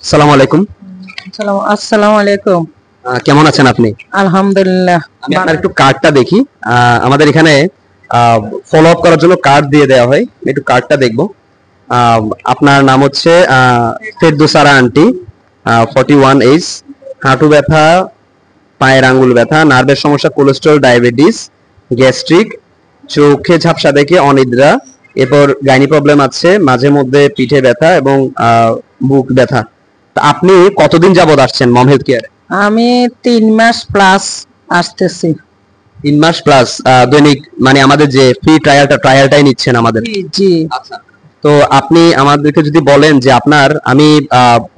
আসসালামু আলাইকুম। আসসালামু আলাইকুম। কেমন আছেন আপনি? আলহামদুলিল্লাহ। আমি আপনার একটু কার্ডটা দেখি। আমাদের এখানে ফলো আপ করার জন্য কার্ড দিয়ে দেওয়া হয়। আমি একটু কার্ডটা দেখব। আপনার নাম হচ্ছে ফেরদৌসারা আন্টি, 41 এইজ, হাঁটু ব্যথা, পায়ের আঙ্গুল ব্যথা, নার্ভের সমস্যা, কোলেস্ট্রল, ডায়াবেটিস, গ্যাস্ট্রিক, চোখে ঝাপসা দেখে অনিদ্রা, এরপর গাইনি প্রবলেম আছে, মাঝে মধ্যে পিঠে ব্যথা এবং বুক ব্যথা। তা আপনি কতদিন যাবত আসছেন মম হেলথ কেয়ারে? আমি 3 মাস প্লাস আসতেছি। 3 মাস প্লাস দৈনিক, মানে আমাদের যে ফ্রি ট্রায়ালটাই নিচ্ছেন আমাদের। জি। আচ্ছা, তো আপনি আমাদেরকে যদি বলেন যে আপনার, আমি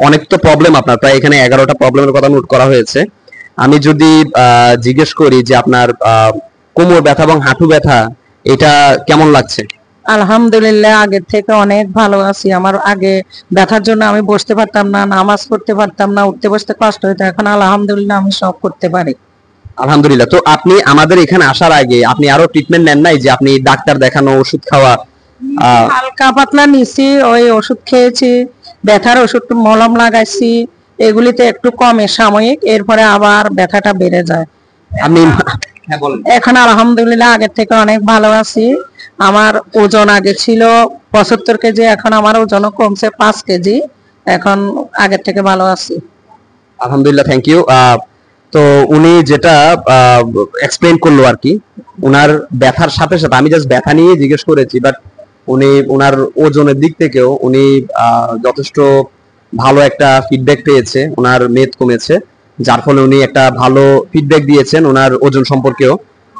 অনেক তো প্রবলেম, আপনার প্রায় এখানে 11টা প্রবলেমের কথা নোট করা হয়েছে। আমি যদি জিজ্ঞেস করি যে আপনার কোমর ব্যথা এবং হাঁটু ব্যথা, এটা কেমন লাগছে? আলহামদুলিল্লাহ, আগের থেকে অনেক ভালো আছি। আমার আগে ব্যথার জন্য আমি বসতে পারতাম না, নামাজ পড়তে পারতাম না, উঠতে বসতে কষ্ট হতো। এখন আলহামদুলিল্লাহ আমি সব করতে পারি। আলহামদুলিল্লাহ। তো আপনি আমাদের এখানে আসার আগে আপনি আরো ট্রিটমেন্ট নেন নাই, যে আপনি ডাক্তার দেখানো, ওষুধ খাওয়া? হালকা পাতলা নিছি, ওই ওষুধ খেয়েছি, ব্যথার ওষুধ মলম লাগাইছি, এগুলিতে একটু কমে সাময়িক, এরপরে আবার ব্যথাটা বেড়ে যায়। আপনি হ্যাঁ বলেন। এখন আলহামদুলিল্লাহ আগের থেকে অনেক ভালো আছি। আমার ওজন আগে ছিল 75 কেজি, এখন আমার ওজনও কমছে 5 কেজি। এখন আগের থেকে ভালো আছি। আলহামদুলিল্লাহ, থ্যাংক ইউ। তো উনি যেটা এক্সপ্লেন করলো আর কি, উনার ব্যথার সাথে সাথে আমি জাস্ট ব্যথা নিয়ে জিজ্ঞেস করেছি, বাট উনি উনার ওজনের দিক থেকেও উনি যথেষ্ট ভালো একটা ফিডব্যাক পেয়েছে, উনার মেদ কমেছে, যার ফলে উনি একটা ভালো ফিডব্যাক দিয়েছেন ওনার ওজন সম্পর্কেও।